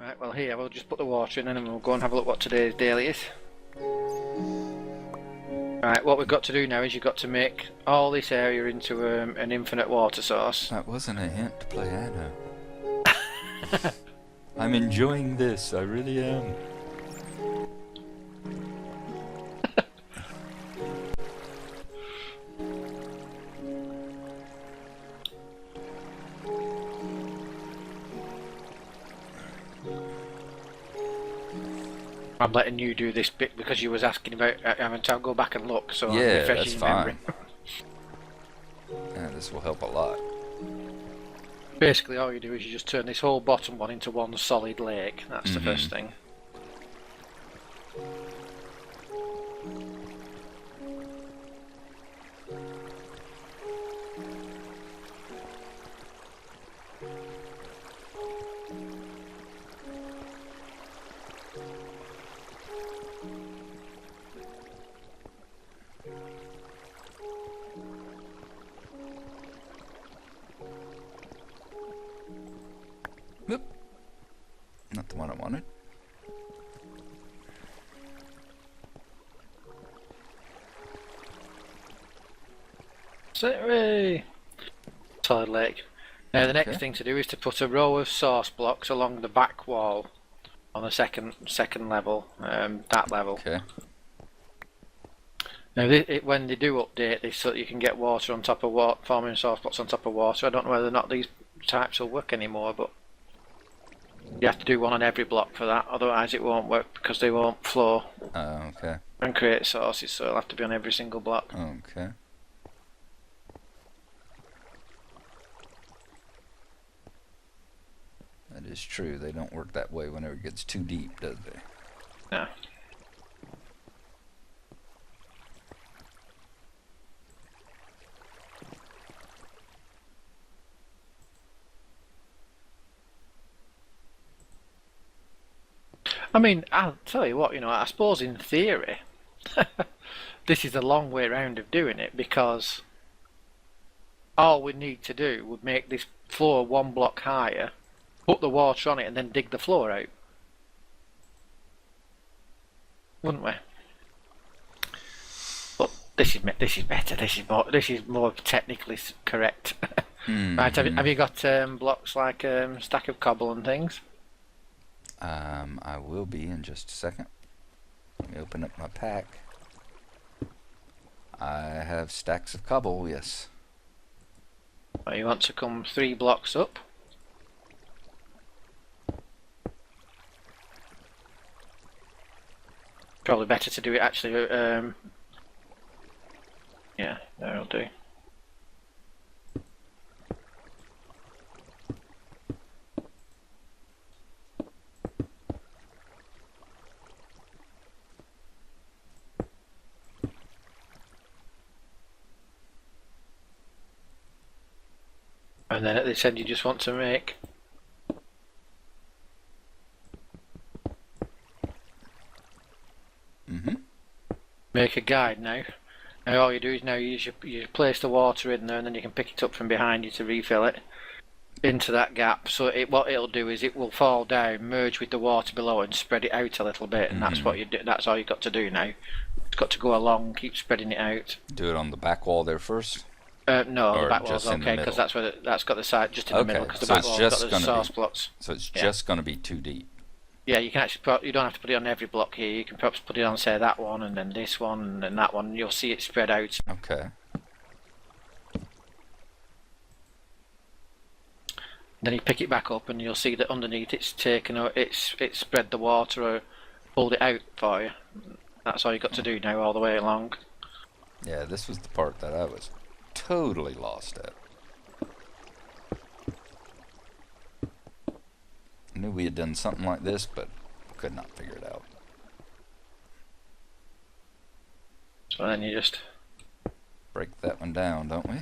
Right, well here, we'll just put the water in and then we'll go and have a look what today's daily is. Right, what we've got to do now is you've got to make all this area into an infinite water source. That wasn't a hint to play Anna. I'm enjoying this, I really am. I'm letting you do this bit because you was asking about having to go back and look, so Yeah, I'm refreshing that's your fine. memory. Yeah, this will help a lot. Basically all you do is you just turn this whole bottom one into one solid lake. That's the first thing. Whoop. Not the one I wanted. Hooray! Solid lake. Now the next Okay. thing to do is to put a row of source blocks along the back wall on the second level, that level. Okay. Now when they do update this so that you can get water on top of water, forming source blocks on top of water, I don't know whether or not these types will work anymore, but you have to do one on every block for that, otherwise it won't work because they won't flow Okay. and create sources, so it'll have to be on every single block. Okay. That is true. They don't work that way whenever it gets too deep, does they? No. I mean, I'll tell you what, I suppose in theory, this is a long way round of doing it because all we need to do would make this floor one block higher, put the water on it and then dig the floor out. Wouldn't we? But this is better, this is more technically correct. Right, have you got blocks like stack of cobble and things? I will be in just a second. Let me open up my pack. I have stacks of cobble, yes. Well, you want to come 3 blocks up. Probably better to do it actually, yeah, that'll do. And then at this end you just want to make a guide now. Now all you do is you place the water in there and then you can pick it up from behind you to refill it into that gap. So what it'll do is it will fall down, merge with the water below and spread it out a little bit, and that's what you do. That's all you've got to do now. It's got to go along, keep spreading it out. Do it on the back wall there first? No, or the back wall's okay because that's got the side just in the middle because the back wall's got the source blocks. So it's just going to be too deep. Yeah, you can actually you don't have to put it on every block here. You can perhaps put it on, say, that one and then this one and then that one. And you'll see it spread out. Okay. Then you pick it back up and you'll see that underneath it's taken or it's spread the water or pulled it out for you. That's all you've got to do now all the way along. Yeah, this was the part that I was totally lost at. I knew we had done something like this, but could not figure it out. So then you just break that one down, don't we?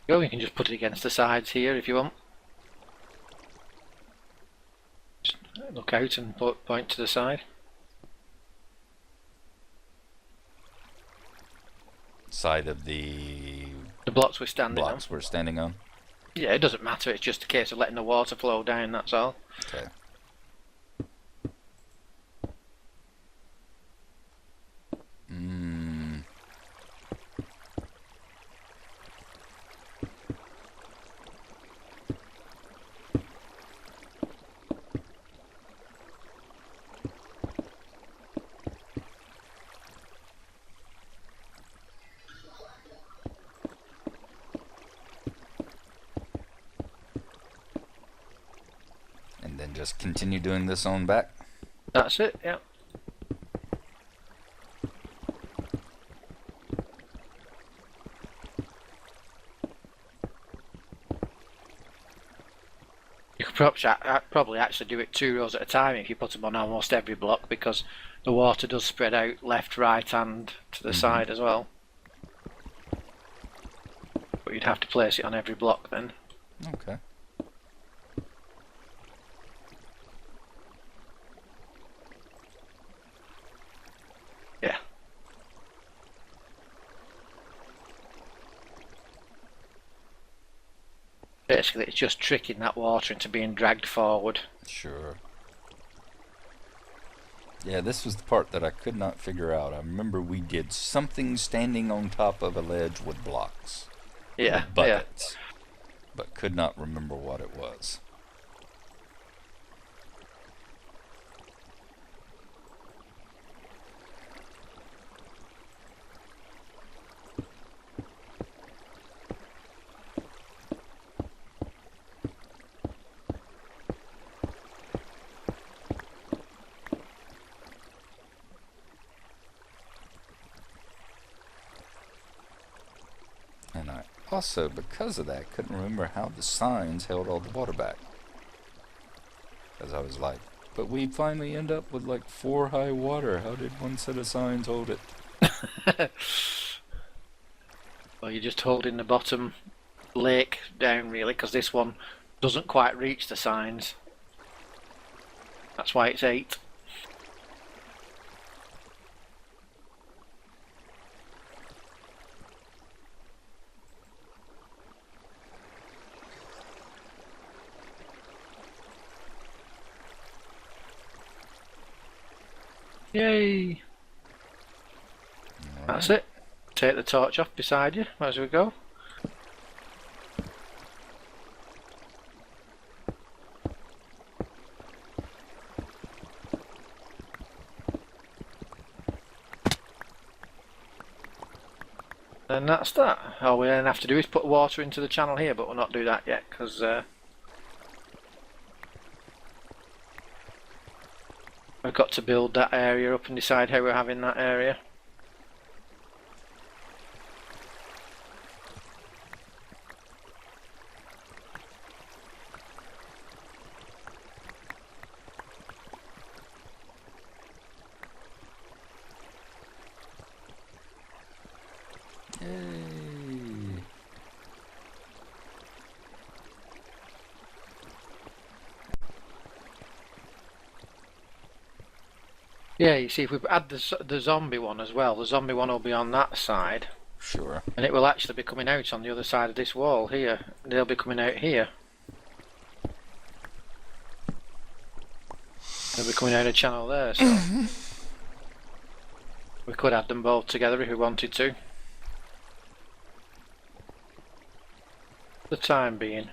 go. You can just put it against the sides here if you want. Just look out and point to the side. side of the blocks we're standing on. blocks we're standing on? Yeah, it doesn't matter. It's just a case of letting the water flow down. That's all. Okay. And then just continue doing this on back. That's it. Yeah. You could probably actually do it 2 rows at a time if you put them on almost every block, because the water does spread out left, right, and to the side as well. But you'd have to place it on every block then. Okay. Yeah. Basically, it's just tricking that water into being dragged forward. Sure. Yeah, this was the part that I could not figure out. I remember we did something standing on top of a ledge with blocks. Yeah, Buckets. But could not remember what it was. And I also, because of that, couldn't remember how the signs held all the water back. Because I was like, but we finally end up with like 4 high water. How did one set of signs hold it? Well, you're just holding the bottom lake down, really, because this one doesn't quite reach the signs. That's why it's 8. Yay! That's it. Take the torch off beside you as we go. And that's that. All we then have to do is put water into the channel here, but we'll not do that yet because we've got to build that area up and decide how we're having that area. Yay! Yeah, you see, if we add the zombie one as well, the zombie one will be on that side. Sure. And it will actually be coming out on the other side of this wall here. They'll be coming out here. They'll be coming out a channel there, so we could add them both together if we wanted to. For the time being,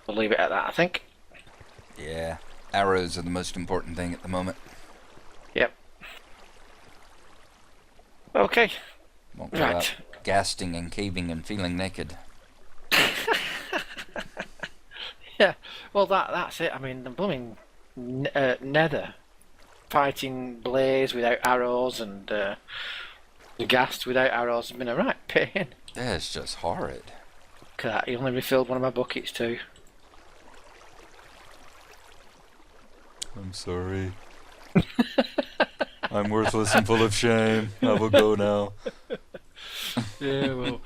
we'll leave it at that, I think. Yeah, arrows are the most important thing at the moment. Yep. Okay. Won't go Right. out gasting and caving and feeling naked. Yeah. Well, that's it. I mean, the blooming nether fighting blaze without arrows and the ghast without arrows has been a right pain. Yeah, it's just horrid. Look at that. He only refilled one of my buckets too. I'm sorry. I'm worthless and full of shame. I will go now. Yeah, well,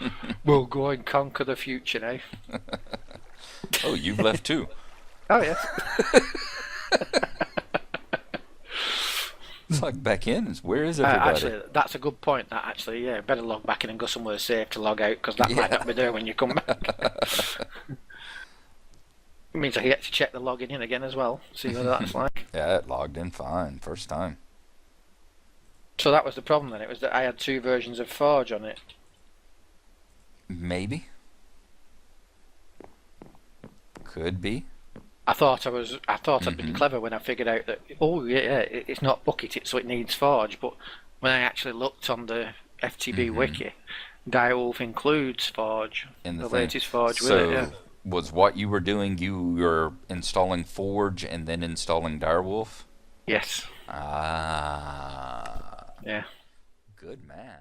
we'll go and conquer the future now. Oh, you've left too. Oh, yes. looks like back in. Where is everybody? Actually, that's a good point. That actually, yeah, better log back in and go somewhere safe to log out because that might not be there when you come back. It means I get to check the logging in again as well. See what that's like. Yeah, it logged in fine first time. So that was the problem then. It was that I had 2 versions of Forge on it. Maybe. Could be. I thought I'd been clever when I figured out that it's not Bucket, so it needs Forge. But when I actually looked on the FTB wiki, Direwolf includes Forge, In the latest Forge with So it. Yeah. was what you were doing? You were installing Forge and then installing Direwolf? Yes. Ah. Yeah. Good man.